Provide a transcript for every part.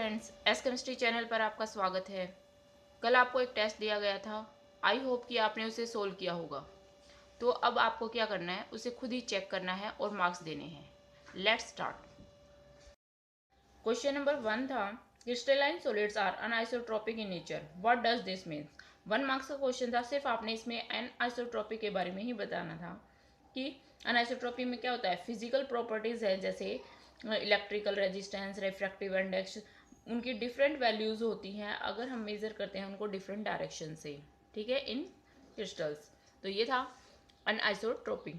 Friends, S chemistry channel पर आपका स्वागत है। कल आपको एक टेस्ट दिया गया था। आई होप कि आपने उसे सोल्व किया होगा। तो अब आपको क्या करना है, उसे खुद ही चेक करना है और मार्क्स देने हैं। Let's start. क्वेश्चन नंबर 1 था, crystalline solids are anisotropic in nature, what does this mean. 1 marks का क्वेश्चन था। सिर्फ आपने इसमें अनआइसोट्रोपिक के बारे में ही बताना था कि अनआइसोट्रोपी में क्या होता है। फिजिकल प्रॉपर्टीज है, जैसे इलेक्ट्रिकल रेजिस्टेंस, रिफ्रैक्टिव इंडेक्स, उनकी डिफरेंट वैल्यूज होती हैं अगर हम मेजर करते हैं उनको डिफरेंट डायरेक्शन से, ठीक है, इन क्रिस्टल्स। तो ये था anisotropic.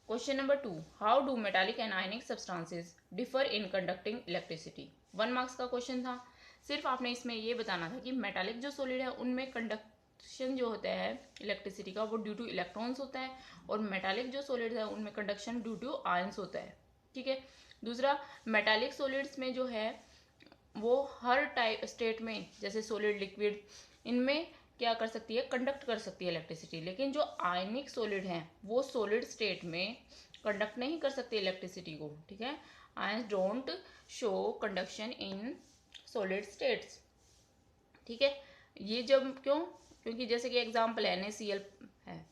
Question number 2, how do metallic and ionic substances differ in conducting electricity. 1 marks का क्वेश्चन था। सिर्फ आपने इसमें ये बताना था कि मेटालिक जो सॉलिड है उनमें कंडक्शन जो होता है इलेक्ट्रिसिटी का वो ड्यू टू इलेक्ट्रॉन्स होता है, और मेटालिक जो सॉलिड है उनमें कंडक्शन ड्यू टू आयंस होता है, ठीक है। दूसरा, मेटालिक सॉलिड्स में जो है वो हर टाइप स्टेट में, जैसे सॉलिड, लिक्विड, इनमें क्या कर सकती है, कंडक्ट कर सकती है इलेक्ट्रिसिटी। लेकिन जो आयनिक सॉलिड हैं वो सॉलिड स्टेट में कंडक्ट नहीं कर सकते इलेक्ट्रिसिटी को, ठीक है। Ions don't show conduction in solid states, ठीक है। ये जब क्यों, क्योंकि जैसे कि एग्जांपल है NaCl है,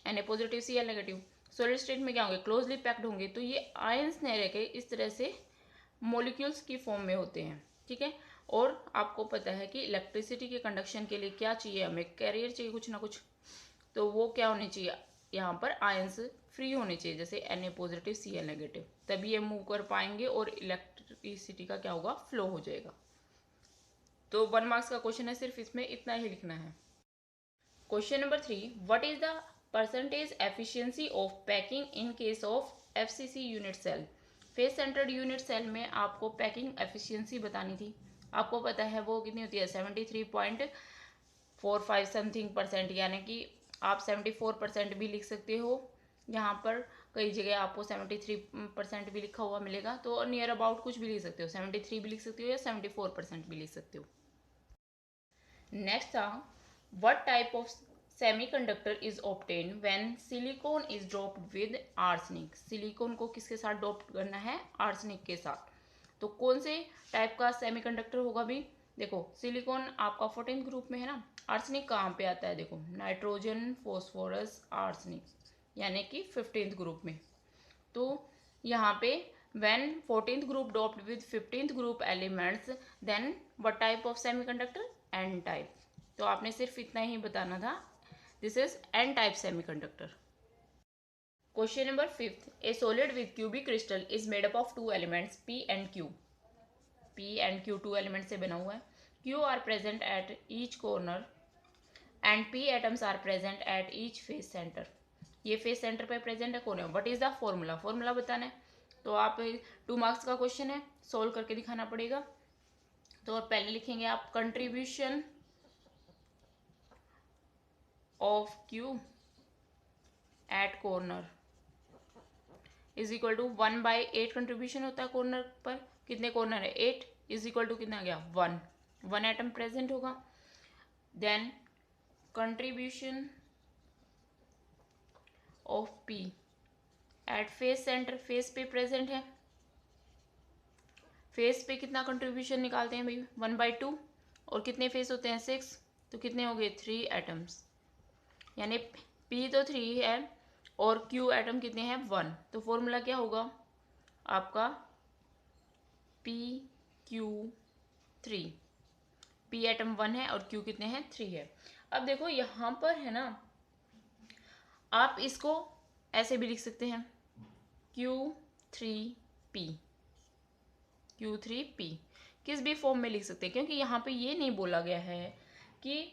Na positive Cl negative, solid state में क्या होंगे, क्लोजली पैक्ड होंगे, तो ये आयंस नहीं रह के इस तरह से मॉलिक्यूल्स की फॉर्म में होते हैं, ठीक है। और आपको पता है कि इलेक्ट्रिसिटी के कंडक्शन के लिए क्या चाहिए, हमें कैरियर चाहिए कुछ ना कुछ। तो वो क्या होने चाहिए, यहाँ पर आयंस फ्री होने चाहिए, जैसे Na पॉजिटिव Cl नेगेटिव, तभी ये मूव कर पाएंगे और इलेक्ट्रिसिटी का क्या होगा, फ्लो हो जाएगा। तो 1 मार्क्स का क्वेश्चन है, सिर्फ इसमें इतना ही लिखना है। Question number 3, what is the percentage efficiency of packing in case of FCC unit cell. Face centred unit cell में आपको पैकिंग एफिशिएंसी बतानी थी। आपको पता है वो कितनी होती है, 73.45 समथिंग परसेंट, यानी कि आप 74% भी लिख सकते हो। यहाँ पर कई जगह आपको 73% भी लिखा हुआ मिलेगा, तो नियर अबाउट कुछ भी लिख सकते हो, 73 भी लिख सकते हो या 74% भी लिख सकते हो। नेक्स्ट था, what type of semiconductor is obtained when silicon is doped with arsenic। Silicon को किसके साथ डोप करना है, आर्सेनिक के साथ। तो कौन से टाइप का सेमीकंडक्टर होगा भी, देखो सिलिकॉन आपका 14th ग्रुप में है ना, आर्सेनिक कहाँ पे आता है, देखो नाइट्रोजन, फॉस्फोरस, आर्सेनिक, यानी कि 15th ग्रुप में। तो यहाँ पे when 14th group doped with 15th group elements, then what type of semiconductor, n type। तो आपने सिर्फ इतना ही बताना था, this is n type semiconductor। Question number 5, a solid with cubic crystal is made up of 2 elements P and Q। P and Q 2 element से बना हुआ है। Q are present at each corner and P atoms are present at each face centre. ये face centre पे present है, कौन है, what is the formula, formula बताना है। तो आप 2 मार्क्स का क्वेश्चन है, सोल्व करके दिखाना पड़ेगा। तो पहले लिखेंगे आप, contribution of Q at corner is equal to 1/8 contribution होता है कॉर्नर पर। कितने कॉर्नर है, 8, इज इक्वल टू कितना आ गया, 1 एटम प्रेजेंट होगा। Then contribution of P at face centre, face पे प्रेजेंट है, फेस पे कितना कंट्रीब्यूशन निकालते हैं भाई, 1/2, और कितने फेस होते हैं, 6, तो कितने हो गए, 3 एटम्स, यानी P तो 3 है और Q एटम कितने हैं, 1। तो फॉर्मूला क्या होगा आपका, PQ3, P एटम 1 है और Q कितने हैं, 3 है। अब देखो यहाँ पर है ना, आप इसको ऐसे भी लिख सकते हैं, Q3P, Q3P किस भी फॉर्म में लिख सकते हैं, क्योंकि यहाँ पे ये नहीं बोला गया है कि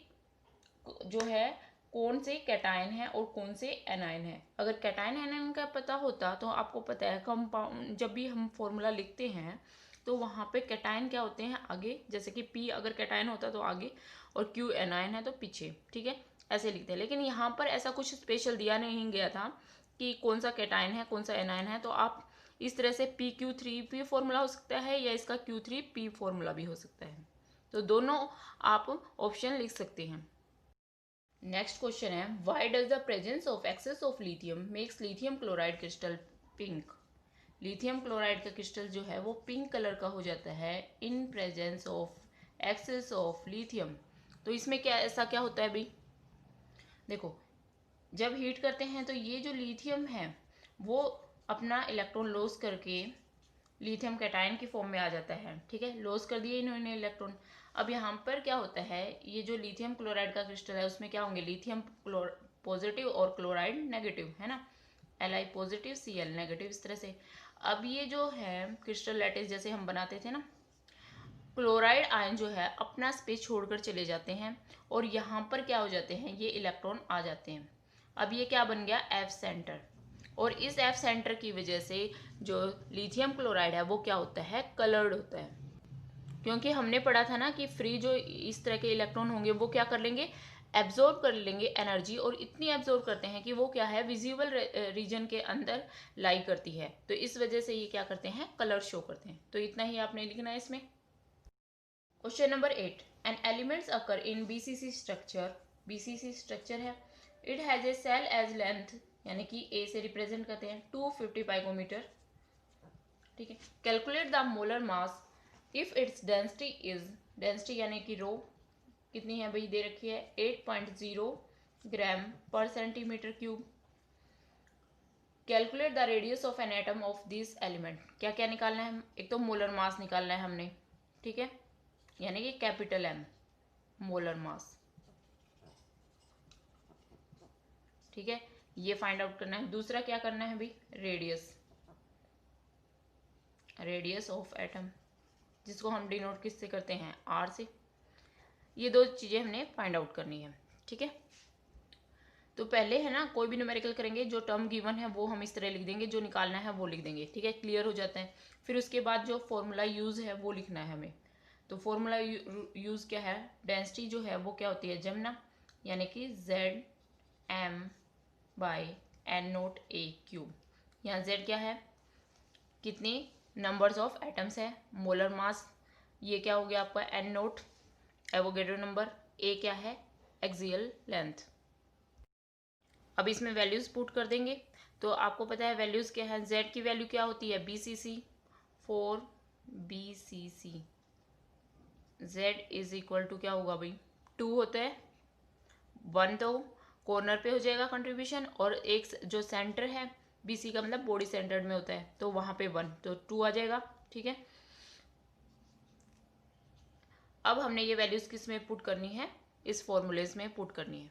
जो है कौन से कैटायन है और कौन से एनायन है। अगर कैटायन एनायन का पता होता तो आपको पता है कंपाउंड, जब भी हम फॉर्मूला लिखते हैं तो वहाँ पे कैटायन क्या होते हैं आगे, जैसे कि P अगर कैटायन होता तो आगे और Q एनायन है तो पीछे, ठीक है, ऐसे लिखते हैं। लेकिन यहाँ पर ऐसा कुछ स्पेशल दिया नहीं गया था कि कौन सा कैटायन है कौन सा एनायन है, तो आप इस तरह से PQ3P फॉर्मूला हो सकता है या इसका Q3P फॉर्मूला भी हो सकता है। तो दोनों आप ऑप्शन लिख सकते हैं। नेक्स्ट क्वेश्चन है, why does the presence of excess of lithium makes lithium chloride crystal pink. Lithium chloride का क्रिस्टल जो है वो पिंक कलर का हो जाता है in presence of excess of lithium. तो इसमें क्या ऐसा क्या होता है भाई, देखो जब हीट करते हैं तो ये जो लिथियम है वो अपना इलेक्ट्रॉन लॉस करके लिथियम कैटायन की फॉर्म में आ जाता है। ठीक है, लॉस कर दिए इन्होंने इलेक्ट्रॉन। अब यहाँ पर क्या होता है, ये जो लिथियम क्लोराइड का क्रिस्टल है उसमें क्या होंगे, लिथियम पॉजिटिव और क्लोराइड नेगेटिव, है ना, Li पॉजिटिव Cl नेगेटिव, इस तरह से। अब ये जो है क्रिस्टल लैटिस जैसे हम बनाते थे ना, क्लोराइड आयन जो है अपना स्पेस छोड़कर चले जाते हैं और यहाँ पर क्या हो जाते हैं, ये इलेक्ट्रॉन आ जाते हैं। अब ये क्या बन गया, एफ सेंटर। और इस एफ सेंटर की वजह से जो लिथियम क्लोराइड है वो क्या होता है, कलर्ड होता है। क्योंकि हमने पढ़ा था ना कि फ्री जो इस तरह के इलेक्ट्रॉन होंगे वो क्या कर लेंगे, एब्जॉर्ब कर लेंगे एनर्जी, और इतनी एब्जॉर्ब करते हैं कि वो क्या है, विजिबल रीजन के अंदर लाई करती है। तो इस वजह से ये क्या करते हैं, कलर शो करते हैं। तो इतना ही आपने लिखना है इसमें। Question number 8, an elements occur in BCC structure. BCC structure है, it has a cell edge length, यानी कि ए से रिप्रेजेंट करते हैं 250 पाइकोमीटर। ठीक है, calculate the molar mass if its density is, density यानी कि रो कितनी है भाई, दे रखी है 8.0 ग्राम पर centimetre cube. Calculate the radius of an atom of this element. क्या क्या निकालना है, एक तो मोलर मास निकालना है हमने, ठीक है, यानी कि कैपिटल एम मोलर मास, ठीक है, ये फाइंड आउट करना है। दूसरा क्या करना है भाई, रेडियस, रेडियस ऑफ एटम, जिसको हम डिनोट किससे करते हैं, आर से। ये दो चीजें हमने फाइंड आउट करनी है। ठीक है, तो पहले है ना, कोई भी न्यूमेरिकल करेंगे, जो टर्म गिवन है वो हम इस तरह लिख देंगे, जो निकालना है वो लिख देंगे। ठीक है, क्लियर हो जाता है। फिर उसके बाद जो फॉर्मूला यूज है वो लिखना है हमें। तो फॉर्मूला यूज क्या है, डेंसिटी जो है वो क्या होती है, जमना, यानी कि Z M by N naught a cube. यहाँ जेड क्या है, कितनी नंबर्स ऑफ एटम्स है, मोलर मास, ये क्या हो गया आपका N naught Avogadro number, a क्या है, एक्सियल लेंथ। अब इसमें वैल्यूज पुट कर देंगे। तो आपको पता है वैल्यूज क्या है, जेड की वैल्यू क्या होती है, BCC 4 BCC, Z is equal to क्या होगा भाई, 2 होता है, 1 तो कॉर्नर पे हो जाएगा कंट्रीब्यूशन, और एक जो सेंटर है BC का मतलब बॉडी सेंटर में होता है, तो वहां पे 1, तो 2 आ जाएगा। ठीक है, अब हमने ये वैल्यूज किस में पुट करनी है, इस फॉर्मूलेज में पुट करनी है।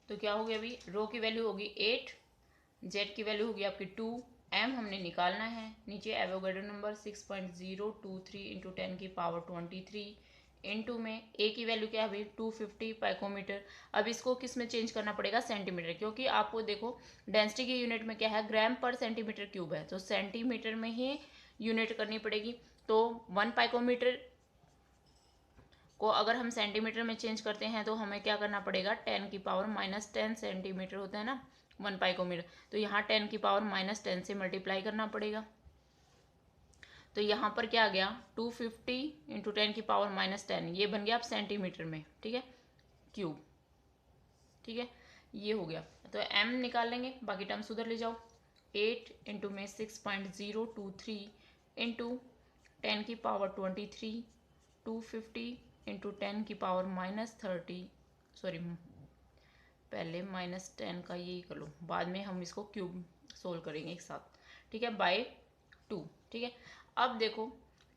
तो क्या हो गया अभी, रो की वैल्यू होगी 8, जेड की वैल्यू होगी आपकी 2, एम हमने निकालना है, नीचे एवोगैड्रो नंबर 6.023 इंटू 10 की पावर 23, इनटू में ए की वैल्यू क्या है अभी 250 पाइकोमीटर। अब इसको किस में चेंज करना पड़ेगा, सेंटीमीटर, क्योंकि आपको देखो डेंसिटी की यूनिट में क्या है, ग्राम पर सेंटीमीटर क्यूब है, तो सेंटीमीटर में ही यूनिट करनी पड़ेगी। तो 1 पाइकोमीटर को अगर हम सेंटीमीटर में चेंज करते हैं तो हमें क्या करना पड़ेगा, 10 की पावर -10 सेंटीमीटर होता है ना 1 पाइकोमीटर, तो यहाँ 10 की पावर -10 से मल्टीप्लाई करना पड़ेगा। तो यहाँ पर क्या आ गया, 250 इंटू 10 की पावर -10, ये बन गया अब सेंटीमीटर में, ठीक है, क्यूब। ठीक है, ये हो गया। तो m निकाल लेंगे, बाकी टर्म्स उधर ले जाओ, 8 इंटू में 6.023 इंटू 10 की पावर 23, 250 इंटू 10 की पावर -30, सॉरी पहले -10 का यही कर लो, बाद में हम इसको क्यूब सोल्व करेंगे एक साथ। ठीक है, बाय 2। ठीक है, अब देखो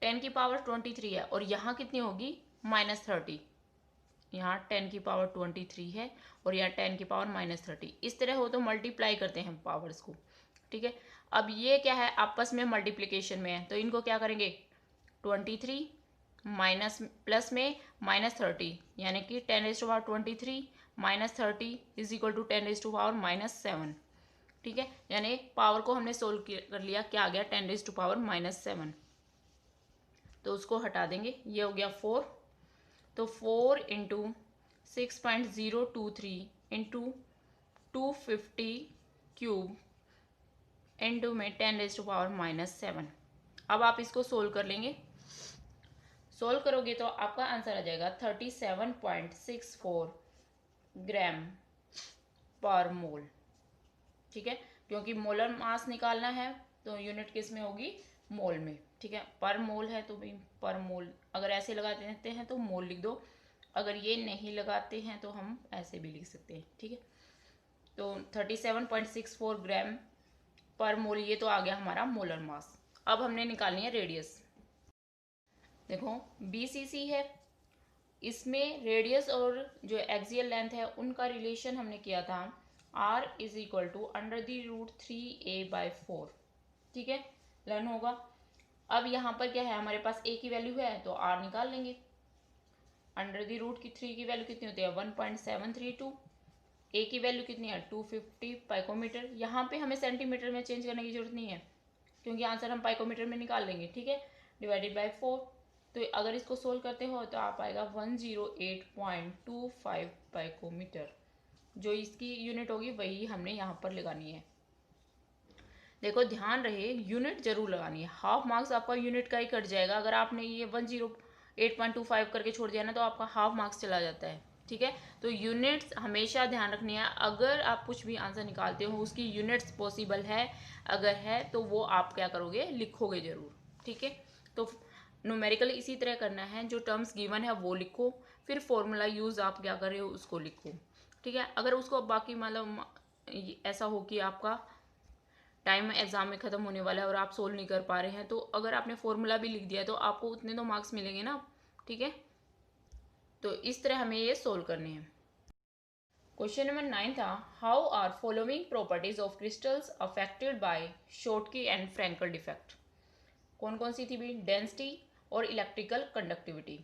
10 की पावर 23 है और यहाँ कितनी होगी, -30, यहाँ 10 की पावर 23 है और यहाँ 10 की पावर -30, इस तरह हो तो मल्टीप्लाई करते हैं पावर्स को। ठीक है, अब ये क्या है, आपस में मल्टीप्लिकेशन में है, तो इनको क्या करेंगे, 23 माइनस प्लस में -30, यानी कि 10⁻23 -30 इज इक्वल टू 10⁻⁻7। ठीक है, यानी पावर को हमने सोल्व कर लिया, क्या आ गया 10⁻⁻7, तो उसको हटा देंगे, ये हो गया 4, तो 4 इंटू 6.023 इंटू 250 क्यूब इंटू में 10⁻⁻7। अब आप इसको सोल्व कर लेंगे, सोल्व करोगे तो आपका आंसर आ जाएगा 37.64 ग्राम पर मोल। ठीक है, क्योंकि मोलर मास निकालना है तो यूनिट किस में होगी, मोल में, ठीक है। पर मोल है तो भाई पर मोल, अगर ऐसे लगा देते हैं तो मोल लिख दो, अगर ये नहीं लगाते हैं तो हम ऐसे भी लिख सकते हैं, ठीक है। तो 37.64 ग्राम पर मोल, ये तो आ गया हमारा मोलर मास। अब हमने निकालनी है रेडियस। देखो BCC है, इसमें रेडियस और जो एक्सियल लेंथ है उनका रिलेशन हमने किया था r is equal to √3a/4, ठीक है, लर्न होगा। अब यहाँ पर क्या है, हमारे पास a की वैल्यू है तो r निकाल लेंगे। √3 की वैल्यू कितनी होती है 1.732, a की वैल्यू कितनी है 250 पाइकोमीटर। यहाँ पे हमें सेंटीमीटर में चेंज करने की जरूरत नहीं है क्योंकि आंसर हम पाइकोमीटर में निकाल लेंगे, ठीक है, डिवाइडेड बाय 4। तो अगर इसको सोल्व करते हो तो आप आएगा 108.25 पाइकोमीटर, जो इसकी यूनिट होगी वही हमने यहाँ पर लगानी है। देखो ध्यान रहे यूनिट जरूर लगानी है, हाफ मार्क्स आपका यूनिट का ही कट जाएगा। अगर आपने ये 108.25 करके छोड़ दिया ना तो आपका हाफ मार्क्स चला जाता है, ठीक है। तो यूनिट्स हमेशा ध्यान रखनी है, अगर आप कुछ भी आंसर निकालते हो उसकी यूनिट्स पॉसिबल है, अगर है तो वो आप क्या करोगे, लिखोगे जरूर, ठीक है। तो न्यूमेरिकल इसी तरह करना है, जो टर्म्स गिवन है वो लिखो, फिर फॉर्मूला यूज आप क्या कर रहे हो उसको लिखो, ठीक है। अगर उसको बाकी मतलब ऐसा हो कि आपका टाइम एग्जाम में ख़त्म होने वाला है और आप सोल्व नहीं कर पा रहे हैं, तो अगर आपने फॉर्मूला भी लिख दिया तो आपको उतने तो मार्क्स मिलेंगे ना, ठीक है। तो इस तरह हमें ये सोल्व करने हैं। क्वेश्चन नंबर 9 था, how are following properties of crystals affected by Schottky and Frenkel defect. कौन कौन सी थी भी, डेंसिटी और इलेक्ट्रिकल कंडक्टिविटी।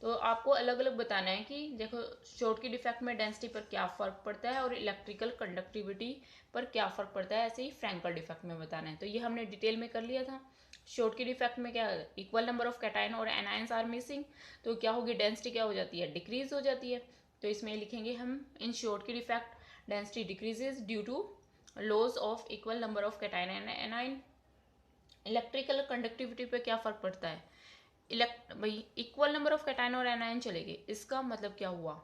तो आपको अलग अलग बताना है कि देखो शॉटकी डिफेक्ट में डेंसिटी पर क्या फ़र्क पड़ता है और इलेक्ट्रिकल कंडक्टिविटी पर क्या फ़र्क पड़ता है, ऐसे ही फ्रैंकल डिफेक्ट में बताना है। तो ये हमने डिटेल में कर लिया था। शॉटकी डिफेक्ट में क्या, इक्वल नंबर ऑफ कैटायन और एनायंस आर मिसिंग, तो क्या होगी, डेंसिटी क्या हो जाती है, डिक्रीज हो जाती है। तो इसमें लिखेंगे हम, in Schottky defect density decreases due to loss of equal number of cation and anion. Electrical conductivity पे क्या फ़र्क पड़ता है, भाई इक्वल नंबर ऑफ कैटायन और एनायन चलेंगे, इसका मतलब क्या हुआ,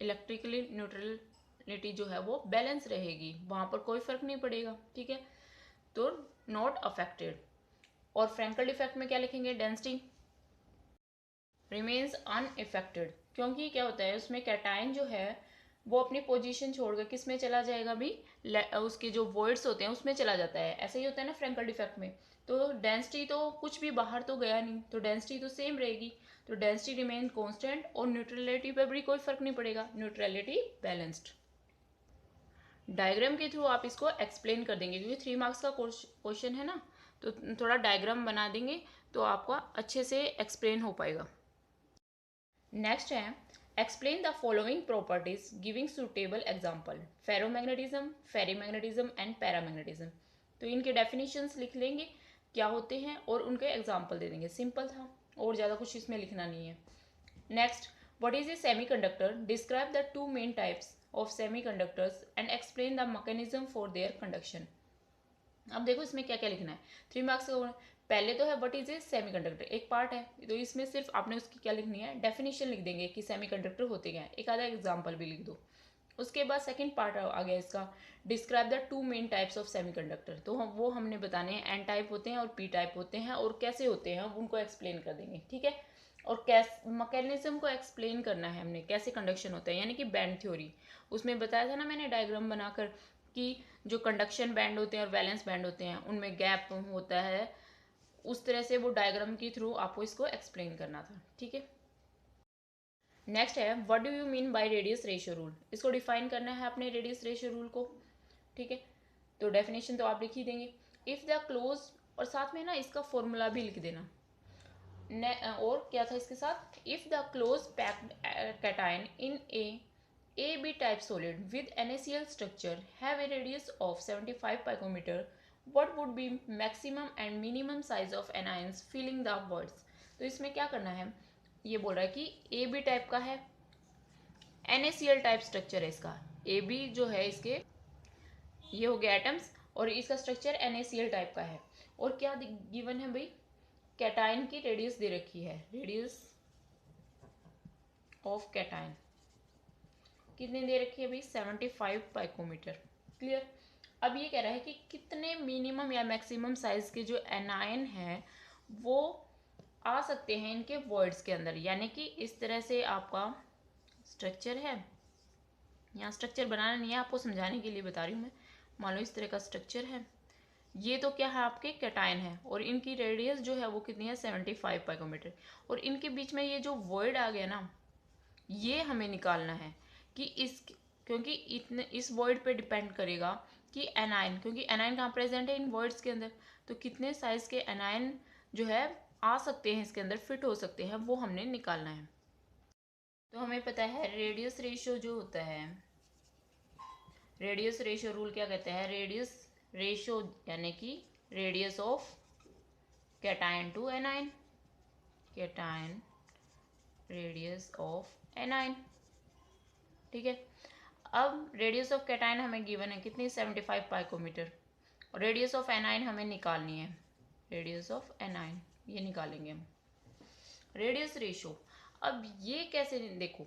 इलेक्ट्रिकली न्यूट्रलिटी जो है वो बैलेंस रहेगी, वहाँ पर कोई फर्क नहीं पड़ेगा, ठीक है, तो नॉट अफेक्टेड। और फ्रैंकल डिफेक्ट में क्या लिखेंगे, डेंसिटी रिमेन्स अनइफेक्टेड, क्योंकि क्या होता है उसमें कैटायन जो है वो अपनी पोजीशन छोड़कर किस में चला जाएगा भी, उसके जो वॉइड्स होते हैं उसमें चला जाता है। ऐसे ही होता है ना फ्रैंकल डिफेक्ट में, तो डेंसिटी तो कुछ भी बाहर तो गया नहीं, तो डेंसिटी तो सेम रहेगी, तो डेंसिटी रिमेन कांस्टेंट और न्यूट्रलिटी पर भी कोई फर्क नहीं पड़ेगा, न्यूट्रलिटी बैलेंस्ड। डायग्राम के थ्रू आप इसको एक्सप्लेन कर देंगे क्योंकि 3 मार्क्स का क्वेश्चन है ना, तो थोड़ा डायग्राम बना देंगे तो आपका अच्छे से एक्सप्लेन हो पाएगा। नेक्स्ट है, explain the following properties giving suitable example, ferromagnetism, ferrimagnetism and paramagnetism. तो इनके डेफिनेशंस लिख लेंगे क्या होते हैं और उनके एग्जाम्पल दे देंगे, सिंपल था और ज़्यादा कुछ इसमें लिखना नहीं है। Next, what is a semiconductor, describe the 2 main types of semiconductors and explain the mechanism for their conduction. अब देखो इसमें क्या क्या लिखना है, 3 मार्क्स का। पहले तो है व्हाट इज ए सेमीकंडक्टर, एक पार्ट है, तो इसमें सिर्फ आपने उसकी क्या लिखनी है, डेफिनेशन लिख देंगे कि सेमीकंडक्टर होते क्या है, एक आधा एग्जांपल भी लिख दो। उसके बाद सेकंड पार्ट आ गया इसका, describe the 2 main types of semiconductor, तो वो हमने बताने हैं, एन टाइप होते हैं और पी टाइप होते हैं और कैसे होते हैं उनको एक्सप्लेन कर देंगे, ठीक है। और कैसे मैकेनिज्म को एक्सप्लेन करना है हमने, कैसे कंडक्शन होता है, यानी कि बैंड थ्योरी। उसमें बताया था ना मैंने डायग्राम बनाकर कि जो कंडक्शन बैंड होते हैं और वैलेंस बैंड होते हैं उनमें गैप होता है, उस तरह से वो डायग्राम के थ्रू आपको इसको एक्सप्लेन करना था, ठीक है। नेक्स्ट है, what do you mean by radius ratio rule, इसको डिफाइन करना है अपने रेडियस रेशियो रूल को, ठीक है। तो डेफिनेशन तो आप लिख ही देंगे, इफ़ द क्लोज, और साथ में ना इसका फॉर्मूला भी लिख देना। और क्या था इसके साथ, if the close packed cation in A B type solid with NaCl structure have a radius of 75 picometer, what would be maximum and minimum size of anions filling the voids। तो इसमें क्या करना है, ये बोल रहा है कि ए बी टाइप का है, NaCl टाइप स्ट्रक्चर है इसका, ए बी जो है इसके ये हो गया एटम्स और इसका स्ट्रक्चर NaCl टाइप का है। और क्या गिवन है भाई, कैटायन की रेडियस दे रखी है, रेडियस ऑफ कैटायन कितने दे रखी है भाई, 75 पाइकोमीटर, क्लियर। अब ये कह रहा है कि कितने मिनिमम या मैक्सिमम साइज के जो एनायन है वो आ सकते हैं इनके वॉइड्स के अंदर। यानी कि इस तरह से आपका स्ट्रक्चर है, यहाँ स्ट्रक्चर बनाना नहीं है, आपको समझाने के लिए बता रही हूँ मैं। मान लो इस तरह का स्ट्रक्चर है, ये तो क्या है आपके कैटायन है, और इनकी रेडियस जो है वो कितनी है 75 पाइकोमीटर, और इनके बीच में ये जो वॉइड आ गया ना, ये हमें निकालना है कि इस, क्योंकि इतने इस वॉइड पे डिपेंड करेगा कि एनायन, क्योंकि एनायन कहाँ प्रेजेंट है इन वॉइड्स के अंदर, तो कितने साइज के एनायन जो है आ सकते हैं इसके अंदर, फिट हो सकते हैं, वो हमने निकालना है। तो हमें पता है रेडियस रेशियो जो होता है, रेडियस रेशियो रूल क्या कहते हैं, रेडियस रेशियो यानी कि radius of cation to anion, cation radius of anion, ठीक है। अब रेडियस ऑफ कैटायन हमें गिवन है कितनी 75 पाइकोमीटर, और रेडियस ऑफ एनायन हमें निकालनी है, रेडियस ऑफ एनायन ये निकालेंगे हम। रेडियस रेशियो, अब ये कैसे, देखो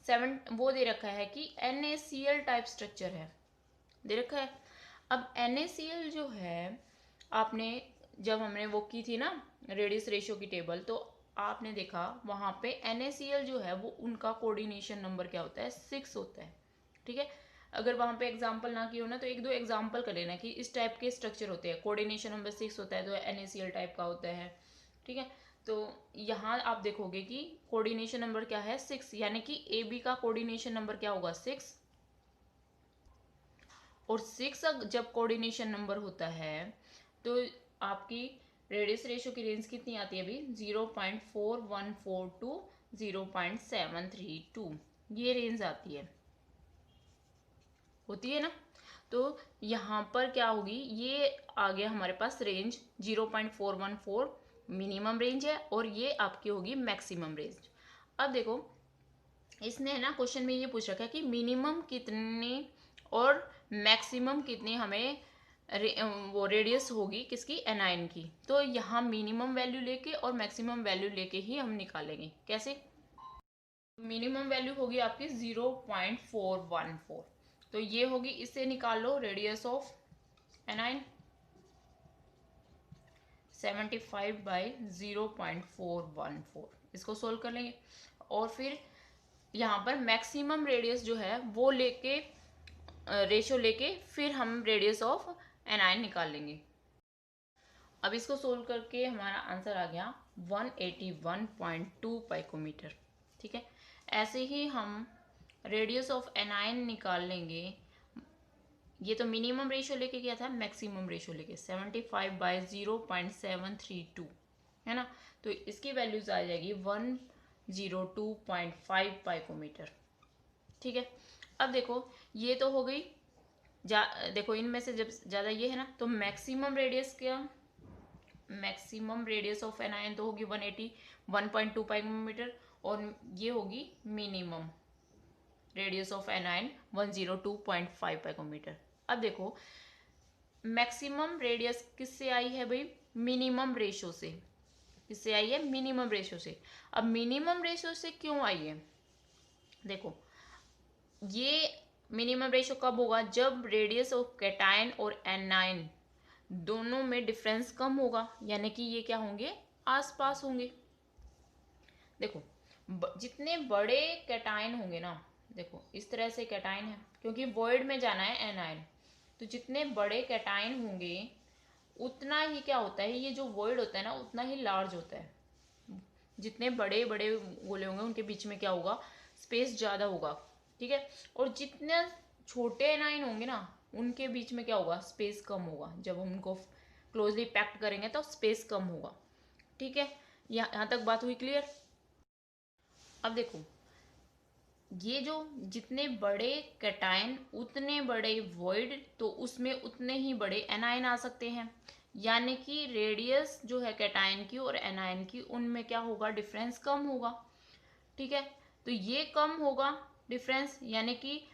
7 वो दे रखा है कि NaCl टाइप स्ट्रक्चर है, दे रखा है। अब NaCl जो है, आपने जब हमने वो की थी ना रेडियस रेशियो की टेबल, तो आपने देखा वहाँ पे NaCl जो है वो उनका कोऑर्डिनेशन नंबर क्या होता है 6 होता है, ठीक है। अगर वहाँ पे एग्जाम्पल ना की हो ना, तो एक दो एग्जाम्पल कर लेना कि इस टाइप के स्ट्रक्चर होते हैं, कोऑर्डिनेशन नंबर 6 होता है तो NaCl टाइप का होता है, ठीक है। तो यहाँ आप देखोगे कि कोऑर्डिनेशन नंबर क्या है 6, यानी कि AB का कोऑर्डिनेशन नंबर क्या होगा 6, और 6 जब कोऑर्डिनेशन नंबर होता है तो आपकी रेडियस रेशियो की रेंज कितनी आती है अभी 0.414 टू 0.732, ये रेंज आती है, होती है ना। तो यहाँ पर क्या होगी, ये आ गया हमारे पास रेंज 0.414 मिनिमम रेंज है, और ये आपकी होगी मैक्सिमम रेंज। अब देखो इसने है ना क्वेश्चन में ये पूछ रखा है कि मिनिमम कितने और मैक्सिमम कितनी हमें वो रेडियस होगी किसकी एनायन की, तो यहाँ मिनिमम वैल्यू लेके और मैक्सिमम वैल्यू लेके ही हम निकालेंगे। कैसे, मिनिमम वैल्यू होगी आपकी 0.414, तो ये होगी, इससे निकाल लो रेडियस ऑफ एनायन 75 बाई 0.414, इसको सोल्व कर लेंगे, और फिर यहाँ पर मैक्सिमम रेडियस जो है वो लेके रेशियो लेके फिर हम रेडियस ऑफ एनायन निकाल लेंगे। अब इसको सोल्व करके हमारा आंसर आ गया 181.2 पाइकोमीटर, ठीक है। ऐसे ही हम रेडियस ऑफ एनायन निकाल लेंगे, ये तो मिनिमम रेशियो लेके किया था, मैक्सिमम रेशियो लेके 75 बाई 0.732 है ना, तो इसकी वैल्यूज आ जाएगी 102.5 पाइकोमीटर, ठीक है। अब देखो ये तो हो गई, देखो इनमें से जब ज़्यादा ये है ना, तो मैक्सिमम रेडियस क्या, मैक्सिमम रेडियस ऑफ एनायन तो होगी 181.2 पाइकोमीटर, और ये होगी मिनिमम रेडियस ऑफ एनायन 102.5 पाइकोमीटर। अब देखो मैक्सिमम रेडियस किससे आई है भाई, मिनिमम रेशियो से, किससे आई है मिनिमम रेशियो से। अब मिनिमम रेशियो से क्यों आई है, देखो ये मिनिमम रेशियो कब होगा, जब रेडियस ऑफ कैटायन और एनायन दोनों में डिफरेंस कम होगा, यानी कि ये क्या होंगे आसपास होंगे। देखो जितने बड़े कैटायन होंगे ना, देखो इस तरह से कैटायन है, क्योंकि वॉइड में जाना है एनायन, तो जितने बड़े कैटायन होंगे उतना ही क्या होता है, ये जो वॉइड होता है ना उतना ही लार्ज होता है, जितने बड़े बड़े गोले होंगे उनके बीच में क्या होगा स्पेस ज़्यादा होगा, ठीक है। और जितने छोटे एनायन होंगे ना उनके बीच में क्या होगा स्पेस कम होगा, जब हम उनको क्लोजली पैक्ड करेंगे तो स्पेस कम होगा, ठीक है। यहाँ तक बात हुई क्लियर। अब देखो ये जो जितने बड़े कैटायन उतने बड़े वॉइड, तो उसमें उतने ही बड़े एनायन आ सकते हैं, यानी कि रेडियस जो है कैटायन की और एनायन की उनमें क्या होगा डिफरेंस कम होगा, ठीक है। तो ये कम होगा डिफरेंस, यानी कि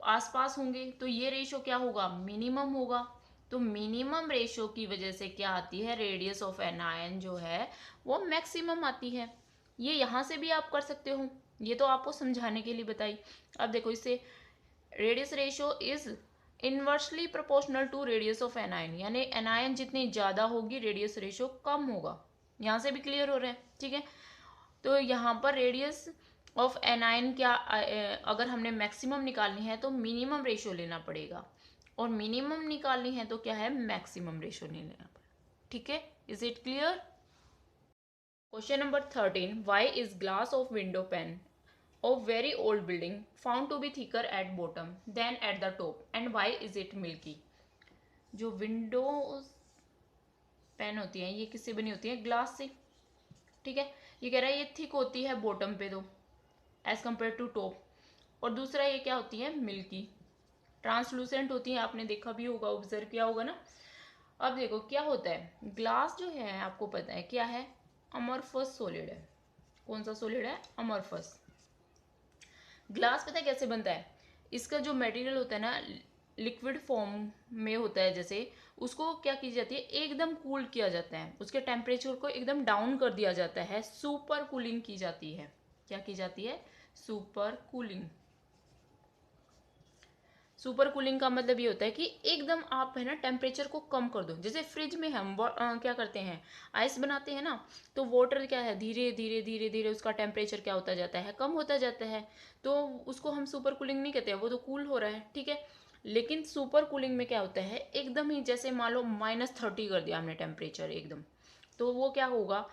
आसपास होंगे, तो ये रेशियो क्या होगा मिनिमम होगा, तो मिनिमम रेशियो की वजह से क्या आती है रेडियस ऑफ एनायन जो है वो मैक्सिमम आती है। ये यहाँ से भी आप कर सकते हो, ये तो आपको समझाने के लिए बताई। अब देखो इससे radius ratio is inversely proportional to radius of anion, यानी एनायन जितनी ज़्यादा होगी रेडियस रेशो कम होगा। यहाँ से भी क्लियर हो रहा है, ठीक है। तो यहाँ पर रेडियस ऑफ एनायन क्या, अगर हमने मैक्सिमम निकालनी है तो मिनिमम रेशो लेना पड़ेगा, और मिनिमम निकालनी है तो क्या है, मैक्सिमम रेशो नहीं लेना पड़ेगा, ठीक है। Is it clear? Question number 13, why is glass of window pane of very old building found to be thicker at bottom than at the top and why is it milky? जो Windows pen होती है ये किससे बनी होती है, glass से, ठीक है। ये कह रहा है ये थिक होती है बॉटम पे तो एज कम्पेयर टू टॉप, और दूसरा ये क्या होती है, मिल्की, ट्रांसलूसेंट होती है, आपने देखा भी होगा, ऑब्जर्व किया होगा ना। अब देखो क्या होता है, ग्लास जो है आपको पता है क्या है, अमरफस सॉलिड है। कौन सा सॉलिड है, अमरफस। ग्लास पता है कैसे बनता है, इसका जो मटेरियल होता है ना लिक्विड फॉर्म में होता है, जैसे उसको क्या की जाती है, एकदम कूल किया जाता है, उसके टेम्परेचर को एकदम डाउन कर दिया जाता है, सुपर कूलिंग की जाती है। क्या की जाती है, सुपर कूलिंग। सुपर कूलिंग का मतलब ये होता है कि एकदम आप है ना टेम्परेचर को कम कर दो। जैसे फ्रिज में हम क्या करते हैं, आइस बनाते हैं ना, तो वाटर क्या है, धीरे धीरे धीरे धीरे उसका टेम्परेचर क्या होता जाता है, कम होता जाता है, तो उसको हम सुपर कूलिंग नहीं कहते हैं, वो तो कूल हो रहा है, ठीक है। लेकिन सुपर कूलिंग में क्या होता है, एकदम ही जैसे मान लो -30 कर दिया हमने टेम्परेचर एकदम, तो वो क्या होगा,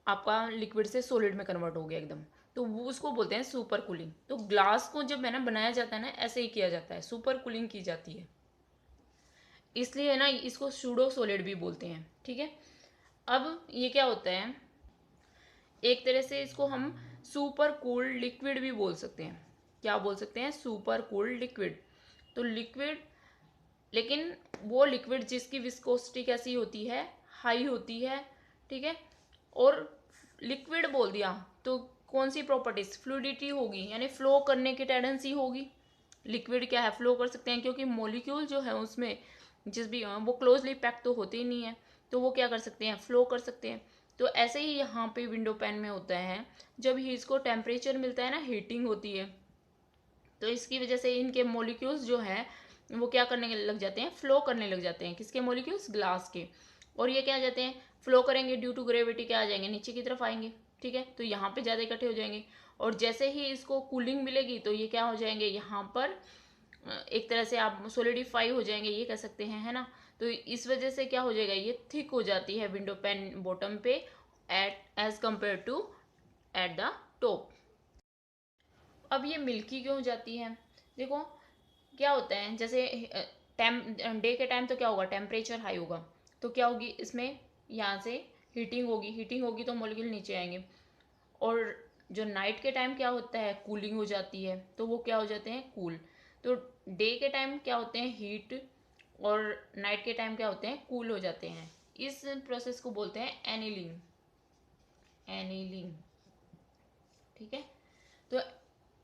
आपका लिक्विड से सॉलिड में कन्वर्ट हो गया एकदम, तो वो उसको बोलते हैं सुपर कूलिंग। तो ग्लास को जब है ना बनाया जाता है ना, ऐसे ही किया जाता है, सुपर कूलिंग की जाती है, इसलिए है ना इसको सूडो सॉलिड भी बोलते हैं, ठीक है। अब ये क्या होता है, एक तरह से इसको हम सुपर कूल्ड लिक्विड भी बोल सकते हैं। क्या बोल सकते हैं, सुपर कूल्ड लिक्विड। तो लिक्विड, लेकिन वो लिक्विड जिसकी विस्कोसिटी कैसी होती है, हाई होती है, ठीक है। और लिक्विड बोल दिया तो कौन सी प्रॉपर्टीज, फ्लूइडिटी होगी, यानी फ्लो करने की टेंडेंसी होगी। लिक्विड क्या है, फ्लो कर सकते हैं, क्योंकि मॉलिक्यूल जो है उसमें जिस भी वो क्लोजली पैक तो होते ही नहीं है, तो वो क्या कर सकते हैं, फ्लो कर सकते हैं। तो ऐसे ही यहाँ पे विंडो पैन में होता है, जब ही इसको टेम्परेचर मिलता है ना, हीटिंग होती है, तो इसकी वजह से इनके मॉलिक्यूल्स जो है वो क्या करने लग जाते हैं, फ्लो करने लग जाते हैं। किसके मॉलिक्यूल्स, ग्लास के। और ये क्या आ जाते हैं, फ्लो करेंगे, ड्यू टू ग्रेविटी क्या आ जाएंगे, नीचे की तरफ आएंगे, ठीक है। तो यहाँ पे ज़्यादा इकट्ठे हो जाएंगे, और जैसे ही इसको कूलिंग मिलेगी तो ये क्या हो जाएंगे, यहाँ पर एक तरह से आप सोलिडिफाई हो जाएंगे, ये कह सकते हैं, है ना। तो इस वजह से क्या हो जाएगा, ये थिक हो जाती है विंडो पैन बॉटम पे at as compare to at the top. अब ये मिल्की क्यों हो जाती है, देखो क्या होता है, जैसे डे के टाइम तो क्या होगा, टेम्परेचर हाई होगा, तो क्या होगी इसमें, यहाँ से हीटिंग होगी, हीटिंग होगी तो मॉलिक्यूल नीचे आएंगे। और जो नाइट के टाइम क्या होता है, कूलिंग हो जाती है, तो वो क्या हो जाते हैं, कूल। तो डे के टाइम क्या होते हैं, हीट, और नाइट के टाइम क्या होते हैं, कूल हो जाते हैं। इस प्रोसेस को बोलते हैं एनीलिंग, एनीलिंग, ठीक है। तो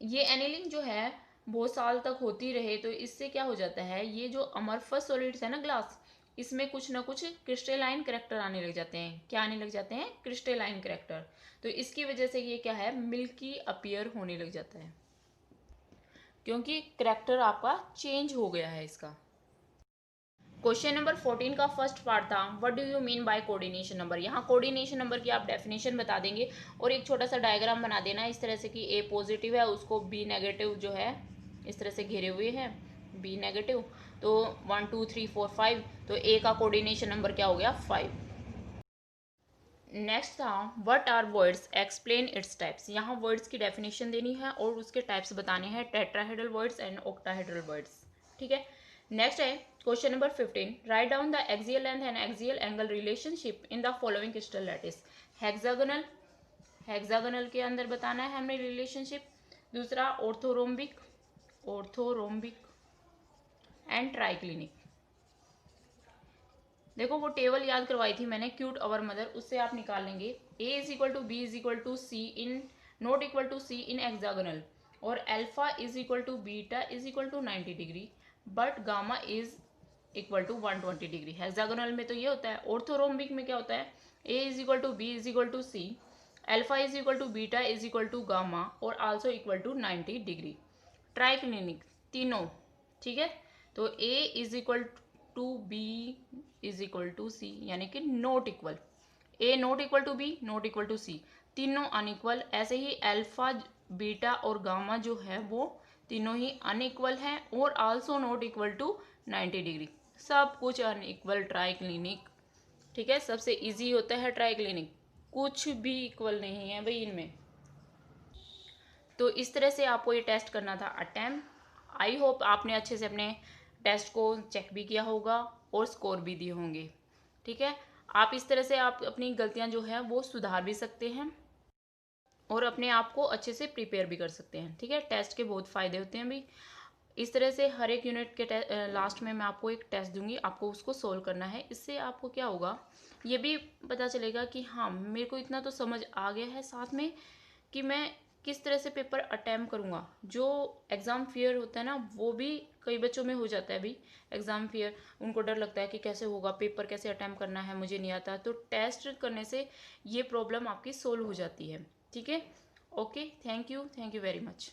ये एनीलिंग जो है बहुत साल तक होती रहे, तो इससे क्या हो जाता है, ये जो अमरफस सॉलिड्स है ना ग्लास, इसमें कुछ ना कुछ क्रिस्टलाइन करैक्टर आने लग जाते हैं। क्या आने लग जाते हैं, क्रिस्टलाइन करैक्टर। तो इसकी वजह से ये क्या है, मिल्की अपीयर होने लग जाता है, क्योंकि करैक्टर आपका चेंज हो गया है इसका। क्वेश्चन नंबर 14 का फर्स्ट पार्ट था, what do you mean by coordination number. यहाँ कोऑर्डिनेशन नंबर की आप डेफिनेशन बता देंगे, और एक छोटा सा डायग्राम बना देना इस तरह से कि ए पॉजिटिव है, उसको बी नेगेटिव जो है इस तरह से घेरे हुए हैं, बी नेगेटिव। तो 1 2 3 4 5, तो ए का कोऑर्डिनेशन नंबर क्या हो गया, 5। नेक्स्ट था, what are voids, explain its types. यहाँ वर्ड्स की डेफिनेशन देनी है और उसके टाइप्स बताने हैं, tetrahedral voids and octahedral voids, ठीक है। नेक्स्ट है question number 15, write down the axial length and axial angle relationship in the following crystal lattice. Hexagonal, hexagonal के अंदर बताना है हमने रिलेशनशिप। दूसरा ऑर्थोरोम्बिक, ऑर्थोरोम्बिक एंड ट्राइक्लिनिक। देखो वो टेबल याद करवाई थी मैंने, क्यूट अवर मदर, उससे आप निकाल लेंगे। A is equal to B is equal to C in, not equal to C in hexagonal, और alpha is equal to beta is equal to 90 degree, but gamma is equal to 120 degree. Hexagonal में तो ये होता है। Orthorhombic में क्या होता है, A is equal to B is equal to C, alpha is equal to beta is equal to gamma, और also equal to 90 degree. Triclinic तीनों, ठीक है। तो A is equal to B is equal to C, यानी कि not equal. A not equal to B, not equal to C, तीनों unequal. ऐसे ही अल्फा, बीटा और गामा जो है वो तीनों ही अनइक्वल हैं और also not equal to 90 degree. सब कुछ अनइक्वल ट्राइक्लिनिक। ठीक है, सबसे इजी होता है ट्राइक्लिनिक, कुछ भी इक्वल नहीं है भाई इनमें। तो इस तरह से आपको ये टेस्ट करना था अटेम्प्ट। आई होप आपने अच्छे से अपने टेस्ट को चेक भी किया होगा और स्कोर भी दिए होंगे। ठीक है, आप इस तरह से आप अपनी गलतियां जो है वो सुधार भी सकते हैं और अपने आप को अच्छे से प्रिपेयर भी कर सकते हैं। ठीक है, टेस्ट के बहुत फ़ायदे होते हैं भाई। इस तरह से हर एक यूनिट के लास्ट में मैं आपको एक टेस्ट दूंगी, आपको उसको सोल्व करना है। इससे आपको क्या होगा, ये भी पता चलेगा कि हाँ मेरे को इतना तो समझ आ गया है, साथ में कि मैं किस तरह से पेपर अटैम्प्ट करूँगा। जो एग्ज़ाम फियर होता है ना, वो भी कई बच्चों में हो जाता है भाई एग्ज़ाम फियर। उनको डर लगता है कि कैसे होगा पेपर, कैसे अटैम्प्ट करना है, मुझे नहीं आता। तो टेस्ट करने से ये प्रॉब्लम आपकी सोल्व हो जाती है। ठीक है, okay, thank you very much.